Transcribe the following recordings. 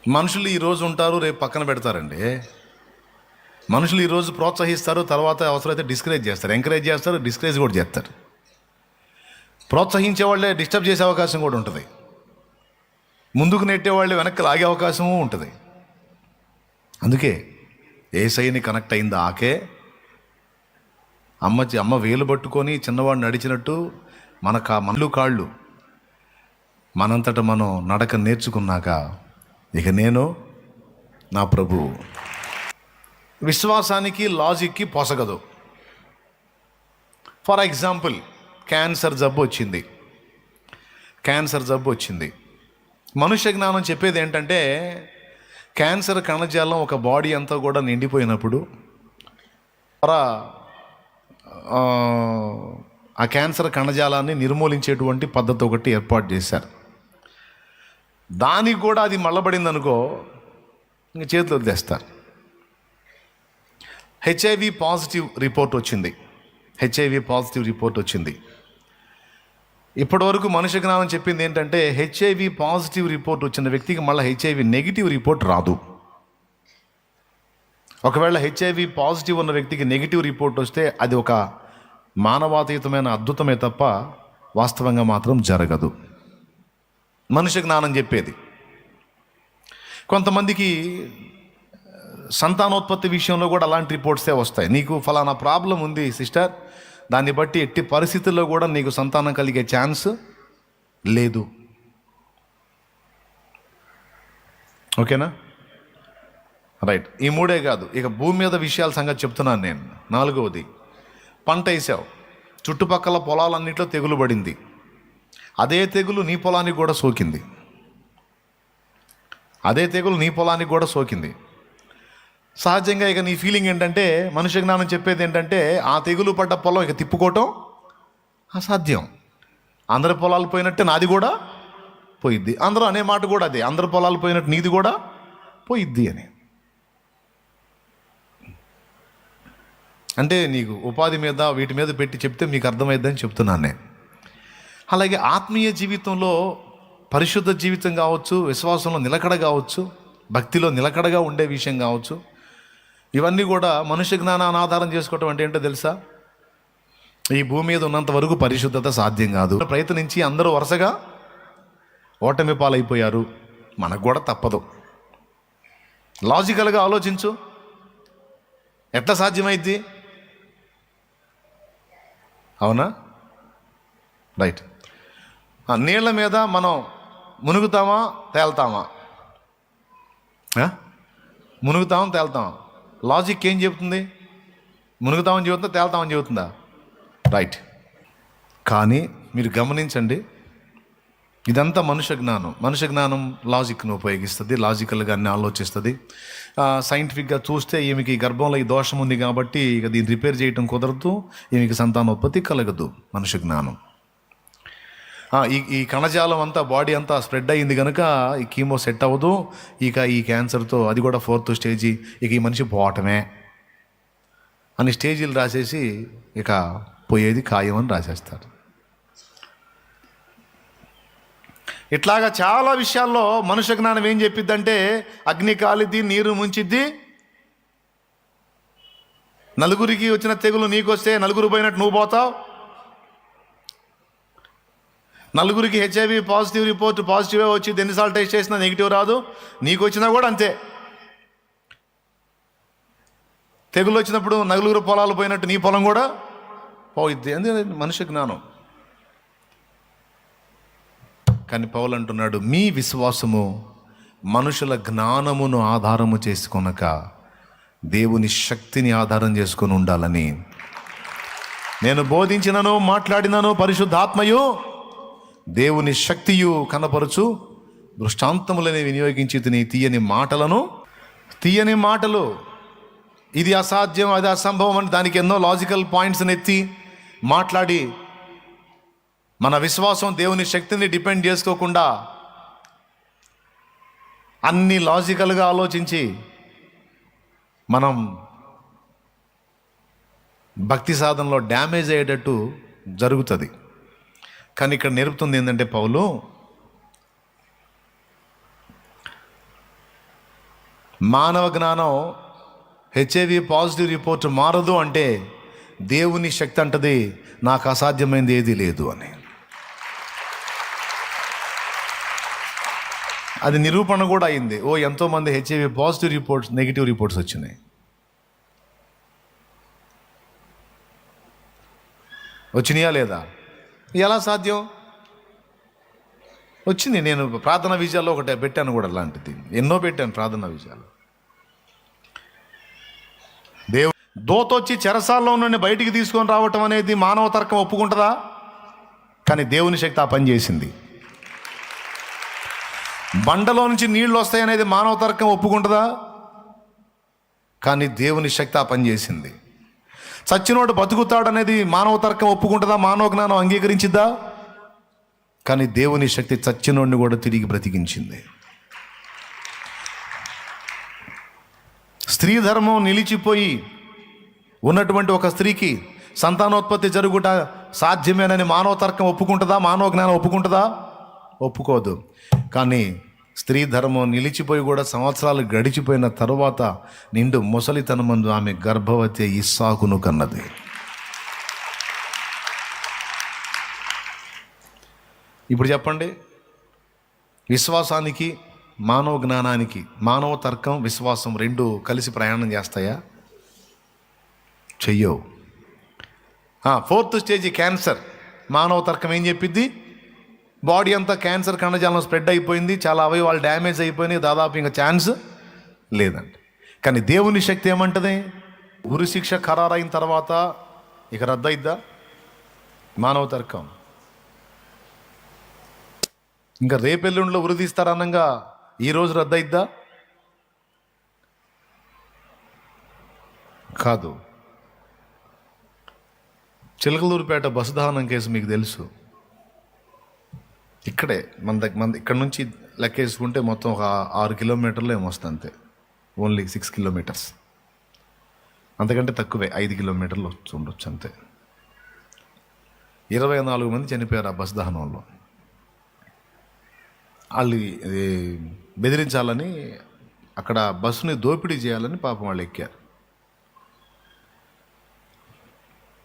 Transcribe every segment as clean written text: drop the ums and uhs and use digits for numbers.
మనుషులు ఈరోజు ఉంటారు, రేపు పక్కన పెడతారండి. మనుషులు ఈరోజు ప్రోత్సహిస్తారు, తర్వాత అవసరమైతే డిస్కరేజ్ చేస్తారు. ఎంకరేజ్ చేస్తారు, డిస్కరేజ్ కూడా చేస్తారు. ప్రోత్సహించే వాళ్ళే డిస్టర్బ్ చేసే అవకాశం కూడా ఉంటుంది. ముందుకు నెట్టేవాళ్ళే వెనక్కి లాగే అవకాశము ఉంటుంది. అందుకే యేసయ్యని కనెక్ట్ అయింది ఆకే. అమ్మ వేలు పట్టుకొని చిన్నవాడు నడిచినట్టు మనలు కాళ్ళు మనంతట మనం నడక నేర్చుకున్నాక ఇక నేను నా ప్రభువు. విశ్వాసానికి లాజిక్కి పొసగదు. ఫర్ ఎగ్జాంపుల్, క్యాన్సర్ జబ్బు వచ్చింది. మనుష్య జ్ఞానం చెప్పేది ఏంటంటే, క్యాన్సర్ కణజాలం ఒక బాడీ అంతా కూడా నిండిపోయినప్పుడు ఆ క్యాన్సర్ కణజాలాన్ని నిర్మూలించేటువంటి పద్ధతి ఒకటి ఏర్పాటు చేశారు. దానికి కూడా అది మళ్ళబడింది అనుకో, ఇంక చేతులు వదిలేస్తారు. హెచ్ఐవి పాజిటివ్ రిపోర్ట్ వచ్చింది. ఇప్పటివరకు మనుష్య జ్ఞానం చెప్పింది ఏంటంటే, హెచ్ఐవి పాజిటివ్ రిపోర్ట్ వచ్చిన వ్యక్తికి మళ్ళీ హెచ్ఐవి నెగిటివ్ రిపోర్ట్ రాదు. ఒకవేళ హెచ్ఐవి పాజిటివ్ ఉన్న వ్యక్తికి నెగిటివ్ రిపోర్ట్ వస్తే అది ఒక మానవాతీతమైన అద్భుతమే తప్ప వాస్తవంగా మాత్రం జరగదు. మనుష్య జ్ఞానం చెప్పేది. కొంతమందికి సంతానోత్పత్తి విషయంలో కూడా అలాంటి రిపోర్ట్సే వస్తాయి. నీకు ఫలానా ప్రాబ్లం ఉంది సిస్టర్, దాన్ని బట్టి ఎట్టి పరిస్థితుల్లో కూడా నీకు సంతానం కలిగే ఛాన్స్ లేదు. ఓకేనా? రైట్. ఈ మూడే కాదు, ఇక భూమి మీద విషయాల సంగతి చెప్తున్నాను నేను. 4వది, పంట వేసావు, చుట్టుపక్కల పొలాలన్నింటిలో తెగులు పడింది. అదే తెగులు నీ పొలానికి కూడా సోకింది. సహజంగా ఇక నీ ఫీలింగ్ ఏంటంటే, మనుష్య జ్ఞానం చెప్పేది ఏంటంటే, ఆ తెగులు పడ్డ పొలం ఇక తిప్పుకోవటం అసాధ్యం. అందరి పొలాలు పోయినట్టే నాది కూడా పోయిద్ది. అందరూ అనే మాట కూడా అదే, అందరి పొలాలు పోయినట్టు నీది కూడా పోయిద్ది అని. అంటే నీకు ఉపాధి మీద వీటి మీద పెట్టి చెప్తే మీకు అర్థమైద్దని చెప్తున్నాను నేను. అలాగే ఆత్మీయ జీవితంలో పరిశుద్ధ జీవితం కావచ్చు, విశ్వాసంలో నిలకడ కావచ్చు, భక్తిలో నిలకడగా ఉండే విషయం కావచ్చు, ఇవన్నీ కూడా మనుష్య జ్ఞానాన్ని ఆధారం చేసుకోవటం అంటే ఏంటో తెలుసా? ఈ భూమి మీద ఉన్నంత వరకు పరిశుద్ధత సాధ్యం కాదు. ప్రయత్నించి అందరూ వరుసగా ఓటమి పాలైపోయారు. మనకు కూడా తప్పదు. లాజికల్గా ఆలోచించు, ఎట్లా సాధ్యమైద్ది? అవునా? రైట్. నీళ్ల మీద మనం మునుగుతామా తేల్తామా? తేల్తామా? లాజిక్ ఏం చెబుతుంది? మునుగుతామని చెబుతుందా, తేల్తామని చెబుతుందా? రైట్. కానీ మీరు గమనించండి, ఇదంతా మనుష్య జ్ఞానం లాజిక్ను ఉపయోగిస్తుంది, లాజికల్గా అన్ని ఆలోచిస్తుంది. సైంటిఫిక్గా చూస్తే ఈమెకి గర్భంలో ఈ దోషం ఉంది కాబట్టి ఇక దీన్ని రిపేర్ చేయటం కుదరదు, ఈమెకి సంతానోత్పత్తి కలగదు. మనుష్య జ్ఞానం. ఈ కణజాలం అంతా బాడీ అంతా స్ప్రెడ్ అయ్యింది కనుక ఈ కీమో సెట్ అవ్వదు, ఇక ఈ క్యాన్సర్తో అది కూడా 4th స్టేజీ, ఇక ఈ మనిషి పోవటమే అని స్టేజీలు రాసేసి ఇక పోయేది ఖాయం అని రాసేస్తారు. ఇట్లాగా చాలా విషయాల్లో మనుష్య జ్ఞానం ఏం చెప్పిద్దంటే, అగ్ని కాలిద్ది, నీరు ముంచిద్ది, నలుగురికి వచ్చిన తెగులు నీకు వస్తే నలుగురు పోయినట్టు నువ్వు పోతావు, నలుగురికి హెచ్ఐవి పాజిటివ్ రిపోర్ట్ పాజిటివే వచ్చింది, ఎన్నిసార్లు టెస్ట్ చేసినా నెగిటివ్ రాదు, నీకు వచ్చినా కూడా అంతే. తెగులు వచ్చినప్పుడు నలుగురు పొలాలు పోయినట్టు నీ పొలం కూడా పోయిద్ది. అందుకే మనుష్య జ్ఞానం. కానీ పౌలు అంటున్నాడు, మీ విశ్వాసము మనుషుల జ్ఞానమును ఆధారము చేసుకొనక దేవుని శక్తిని ఆధారం చేసుకొని ఉండాలని. నేను బోధించినను మాట్లాడినను పరిశుద్ధాత్మయు దేవుని శక్తియు కనపరచు దృష్టాంతములని వినియోగించి తీయని మాటలు, ఇది అసాధ్యం, అది అసంభవం అని దానికి ఎన్నో లాజికల్ పాయింట్స్ని ఎత్తి మాట్లాడి, మన విశ్వాసం దేవుని శక్తిని డిపెండ్ చేసుకోకుండా అన్ని లాజికల్గా ఆలోచించి మనం భక్తి సాధనలో డ్యామేజ్ అయ్యేటట్టు జరుగుతుంది. కానీ ఇక్కడ నేర్పుతుంది ఏంటంటే, పౌలు మానవ జ్ఞానం హెచ్ఐవి పాజిటివ్ రిపోర్ట్ మారదు అంటే దేవుని శక్తి అంటది నాకు అసాధ్యమైంది ఏదీ లేదు అని. అది నిరూపణ కూడా అయింది. ఎంతోమంది HIV positive reports, negative reports వచ్చినాయి. వచ్చినాయా లేదా? ఎలా సాధ్యం? వచ్చింది. నేను ప్రార్థన విజయాల్లో ఒకటి పెట్టాను కూడా, అలాంటిది ఎన్నో పెట్టాను ప్రార్థన విజయాలు. దోతొచ్చి చెరసాల్లో నుండి బయటికి తీసుకొని రావటం అనేది మానవ తర్కం ఒప్పుకుంటుందా? కానీ దేవుని శక్తి ఆ పని చేసింది. బండలో నుంచి నీళ్లు వస్తాయనేది మానవ తర్కం ఒప్పుకుంటుందా? కానీ దేవుని శక్తి ఆ పని చేసింది. చచ్చినోడు బతుకుతాడనేది మానవ తర్కం ఒప్పుకుంటుందా? మానవ జ్ఞానం అంగీకరించిద్దా? కానీ దేవుని శక్తి చచ్చినోడిని కూడా తిరిగి బ్రతికించింది. స్త్రీ ధర్మం నిలిచిపోయి ఉన్నటువంటి ఒక స్త్రీకి సంతానోత్పత్తి జరుగుట సాధ్యమేనని మానవ తర్కం ఒప్పుకుంటుందా? మానవ జ్ఞానం ఒప్పుకుంటుందా? ఒప్పుకోదు. కానీ స్త్రీ ధర్మం నిలిచిపోయి కూడా సంవత్సరాలు గడిచిపోయిన తరువాత నిండు ముసలితనమందు ఆమె గర్భవతి ఇస్సాకును కన్నది. ఇప్పుడు చెప్పండి, విశ్వాసానికి మానవ జ్ఞానానికి, మానవ తర్కం విశ్వాసం రెండు కలిసి ప్రయాణం చేస్తాయా? చెయ్యవు. 4th stage cancer. మానవ తర్కం ఏం చెప్పిద్ది? బాడీ అంతా క్యాన్సర్ కణజాలం స్ప్రెడ్ అయిపోయింది, చాలా అవయవాలు డ్యామేజ్ అయిపోయినాయి, దాదాపు ఇంకా ఛాన్స్ లేదండి. కానీ దేవుని శక్తి ఏమంటది? ఉరి శిక్ష ఖరారైన తర్వాత ఇక రద్దయిద్దా మానవ తర్కం? ఇంకా రేపెల్లుండిలో ఉరి తీస్తారనంగా ఈరోజు రద్దయిద్దా? కాదు. చిలకలూరుపేట బస్సు దహనం కేసు మీకు తెలుసు. ఇక్కడే మన ఇక్కడ నుంచి లెక్కేసుకుంటే మొత్తం ఒక 6 కిలోమీటర్లు ఏమొస్తుంది అంతే. ఓన్లీ 6 కిలోమీటర్స్, అంతకంటే తక్కువే, 5 కిలోమీటర్లు ఉండొచ్చు అంతే. 24 మంది చనిపోయారు ఆ బస్సు దహనంలో. వాళ్ళు బెదిరించాలని, అక్కడ బస్సుని దోపిడీ చేయాలని పాపం వాళ్ళు ఎక్కారు.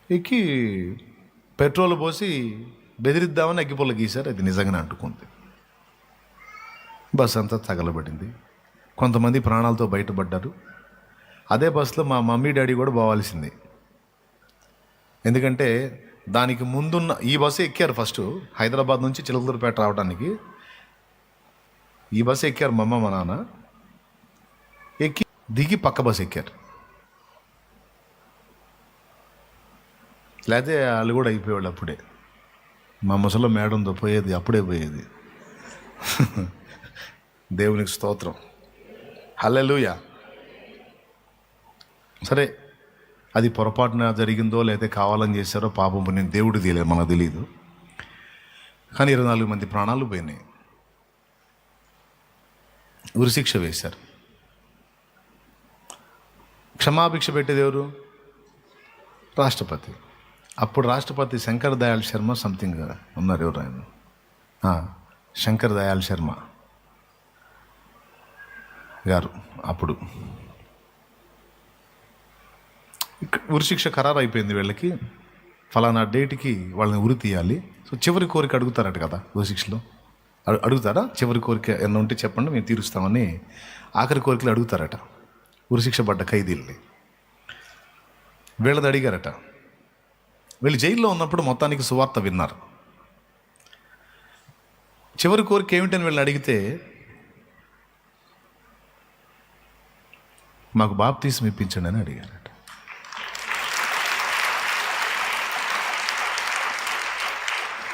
ఎక్కి పెట్రోల్ పోసి బెదిరిద్దామని అగ్గిపుల్ల గీశారు. అది నిజంగానే అంటుకుంది. బస్సు అంతా తగలబడింది. కొంతమంది ప్రాణాలతో బయటపడ్డారు. అదే బస్సులో మా మమ్మీ డాడీ కూడా పోవాల్సింది. ఎందుకంటే దానికి ముందున్న ఈ బస్సు ఎక్కారు. ఫస్ట్ హైదరాబాద్ నుంచి చిలకలూరుపేట రావడానికి ఈ బస్సు ఎక్కారు మా అమ్మ మా నాన్న. ఎక్కి దిగి పక్క బస్సు ఎక్కారు. లేకపోతే వాళ్ళు కూడా అయిపోయేవాళ్ళు అప్పుడే. మా ముసలో మేడంతో పోయేది, అప్పుడే పోయేది. దేవునికి స్తోత్రం, హల్లెలూయా. సరే, అది పొరపాటున జరిగిందో లేకపోతే కావాలని చేశారో పాపం పుణ్యం దేవుడు తెలియదు, మనకు తెలియదు. కానీ 24 మంది ప్రాణాలు పోయినాయి. ఉరిశిక్ష వేశారు. క్షమాభిక్ష పెట్టేది ఎవరు? రాష్ట్రపతి. అప్పుడు రాష్ట్రపతి శంకర్ దయాళ్ శర్మ సంథింగ్ ఉన్నారు. ఎవరు ఆయన? శంకర్ దయాళ్ శర్మ గారు. అప్పుడు ఉరిశిక్ష ఖరారు అయిపోయింది వీళ్ళకి. ఫలానా డేట్కి వాళ్ళని ఉరి తీయాలి. సో చివరి కోరిక అడుగుతారట కదా ఉరిశిక్షలో. అడుగుతారా? చివరి కోరిక ఏమన్నా ఉంటే చెప్పండి, మేము తీరుస్తామని ఆఖరి కోరికలు అడుగుతారట ఉరిశిక్ష పడ్డ ఖైదీల్ని. వీళ్ళది అడిగారట. వీళ్ళు జైల్లో ఉన్నప్పుడు మొత్తానికి సువార్త విన్నారు. చివరి కోరిక ఏమిటని వీళ్ళని అడిగితే, మాకు బాప్తీసం ఇప్పించండి అని అడిగారట.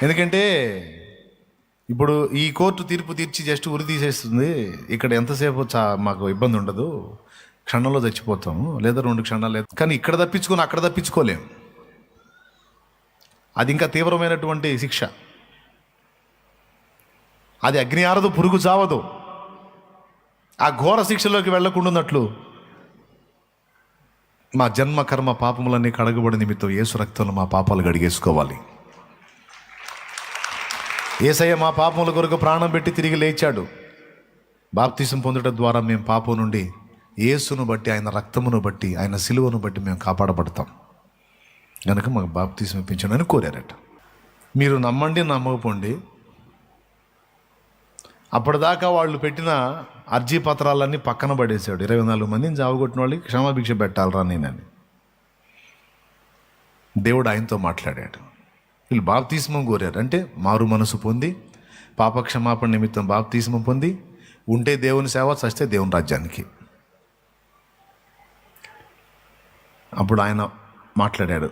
ఎందుకంటే ఇప్పుడు ఈ కోర్టు తీర్పు తీర్చి జస్ట్ ఉరి తీసేస్తుంది. ఇక్కడ ఎంతసేపు మాకు ఇబ్బంది ఉండదు, క్షణంలో చచ్చిపోతాము, లేదా 2 క్షణాలు లేదు. కానీ ఇక్కడ తప్పించుకొని అక్కడ తప్పించుకోలేము. అది ఇంకా తీవ్రమైనటువంటి శిక్ష. అది అగ్ని ఆరదు, పురుగు చావదు. ఆ ఘోర శిక్షలోకి వెళ్ళకుండాన్నట్లు మా జన్మ కర్మ పాపములన్నీ కడగబడి నిమిత్తం యేసు రక్తంలో మా పాపాలు కడిగేసుకోవాలి. యేసయ్య మా పాపముల కొరకు ప్రాణం పెట్టి తిరిగి లేచాడు. బాప్తిసం పొందడం ద్వారా మేము పాపం నుండి యేసును బట్టి, ఆయన రక్తమును బట్టి, ఆయన సిలువను బట్టి మేము కాపాడబడతాం కనుక మాకు బాప్తీసం ఇప్పించండి అని కోరారట. మీరు నమ్మండి నమ్మకపోండి, అప్పటిదాకా వాళ్ళు పెట్టిన అర్జీ పత్రాలన్నీ పక్కన పడేశాడు. 24 మందిని చావగొట్టిన వాళ్ళకి క్షమాభిక్ష పెట్టాలరా నేనని. దేవుడు ఆయనతో మాట్లాడాడు. వీళ్ళు బాప్తీస్మం కోరారు, అంటే మారు మనసు పొంది పాప క్షమాపణ నిమిత్తం బాప్తీస్మం పొంది ఉంటే దేవుని సేవ, చస్తే దేవుని రాజ్యానికి. అప్పుడు ఆయన మాట్లాడాడు.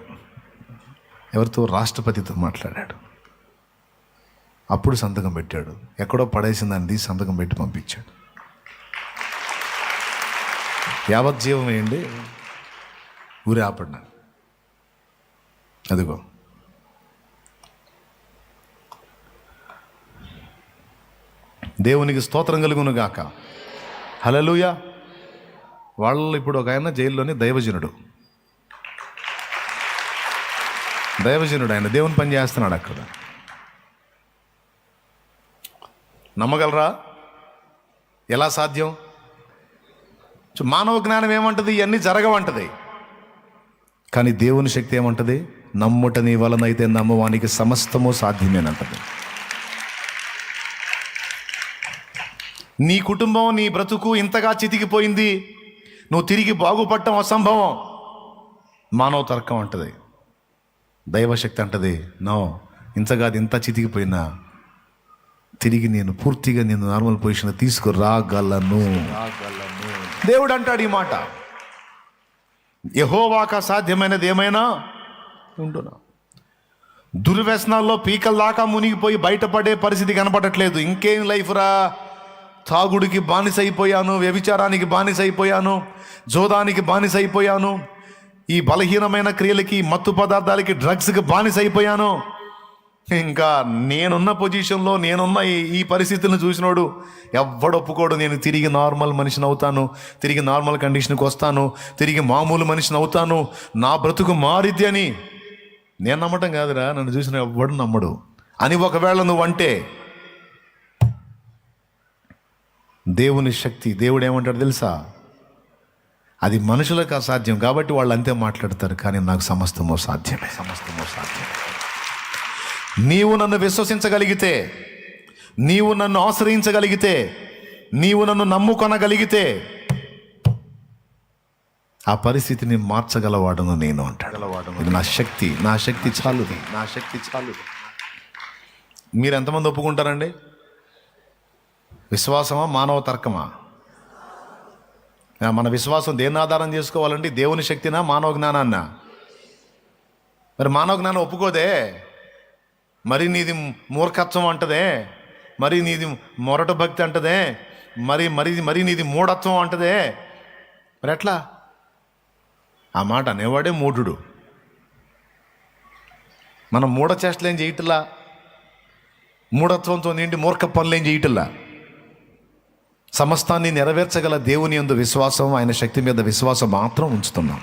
ఎవరితో? రాష్ట్రపతితో మాట్లాడాడు. అప్పుడు సంతకం పెట్టాడు. ఎక్కడో పడేసిందని తీసి సంతకం పెట్టి పంపించాడు. యావజ్జీవం వేయండి, ఊరి ఆపడినా. అదిగో దేవునికి స్తోత్రం కలుగును గాక. హల్లెలూయా. వాళ్ళు ఇప్పుడు ఒక ఆయన జైల్లోని దైవజనుడు, ఆయన దేవుని పని చేస్తున్నాడు అక్కడ. నమ్మగలరా? ఎలా సాధ్యం? మానవ జ్ఞానం ఏమంటది? ఇవన్నీ జరగవంటది. కానీ దేవుని శక్తి ఏమంటది? నమ్ముట నీ వలనైతే నమ్మవానికి సమస్తము సాధ్యమేనంటది. నీ కుటుంబం, నీ బ్రతుకు ఇంతగా చితికిపోయింది, నువ్వు తిరిగి బాగుపడటం అసంభవం. మానవ తర్కం అంటది. దైవశక్తి అంటది, నో, ఇంతగా ఇంత చితికిపోయినా తిరిగి నేను పూర్తిగా నేను నార్మల్ పొజిషన్ తీసుకురాగలను. దేవుడు అంటాడు ఈ మాట. యెహోవాకు అసాధ్యమైనది ఏమైనా ఉండునా? దుర్వ్యసనాల్లో పీకల దాకా మునిగిపోయి బయటపడే పరిస్థితి కనపడట్లేదు. ఇంకేం లైఫ్ రా? తాగుడికి బానిస అయిపోయాను, వ్యభిచారానికి బానిస అయిపోయాను, జోదానికి బానిస అయిపోయాను, ఈ బలహీనమైన క్రియలకి, మత్తు పదార్థాలకి, డ్రగ్స్కి బానిస అయిపోయాను. ఇంకా నేనున్న పొజిషన్లో, నేనున్న ఈ పరిస్థితులను చూసినోడు ఎవ్వడు ఒప్పుకోడు. నేను తిరిగి నార్మల్ మనిషిని అవుతాను, తిరిగి నార్మల్ కండిషన్కి వస్తాను, తిరిగి మామూలు మనిషిని అవుతాను, నా బ్రతుకు మారిద్ది అని నేను నమ్మటం కాదురా, నన్ను చూసిన ఎవ్వడు నమ్మడు అని ఒకవేళ నువ్వు అంటే, దేవుని శక్తి, దేవుడు ఏమంటాడు తెలుసా? అది మనుషులకు అసాధ్యం కాబట్టి వాళ్ళు అంతే మాట్లాడతారు, కానీ నాకు సమస్తమో సాధ్యమే. నీవు నన్ను విశ్వసించగలిగితే, నీవు నన్ను ఆశ్రయించగలిగితే, నీవు నన్ను నమ్ముకొనగలిగితే ఆ పరిస్థితిని మార్చగలవాడను నేను అంటాడు. ఇది నా శక్తి చాలు. మీరు ఎంతమంది ఒప్పుకుంటారండి? విశ్వాసమా, మానవ తర్కమా? మన విశ్వాసం దేన్ని ఆధారం చేసుకోవాలండి? దేవుని శక్తినా, మానవ జ్ఞానాన్నా? మరి మానవ జ్ఞానం ఒప్పుకోదే, మరి నీది మూర్ఖత్వం అంటదే, మరి నీది మొరట భక్తి అంటదే, మరి నీది మూఢత్వం అంటదే. మరి ఎట్లా? ఆ మాట అనేవాడే మూఢుడు. మనం మూఢ చేష్టలేం చేయటల్లా, మూఢత్వంతో నిండి మూర్ఖ పనులేం చేయటల్లా. సమస్తాన్ని నెరవేర్చగల దేవుని యందు విశ్వాసం, ఆయన శక్తి మీద విశ్వాసం మాత్రం ఉంచుతున్నాం.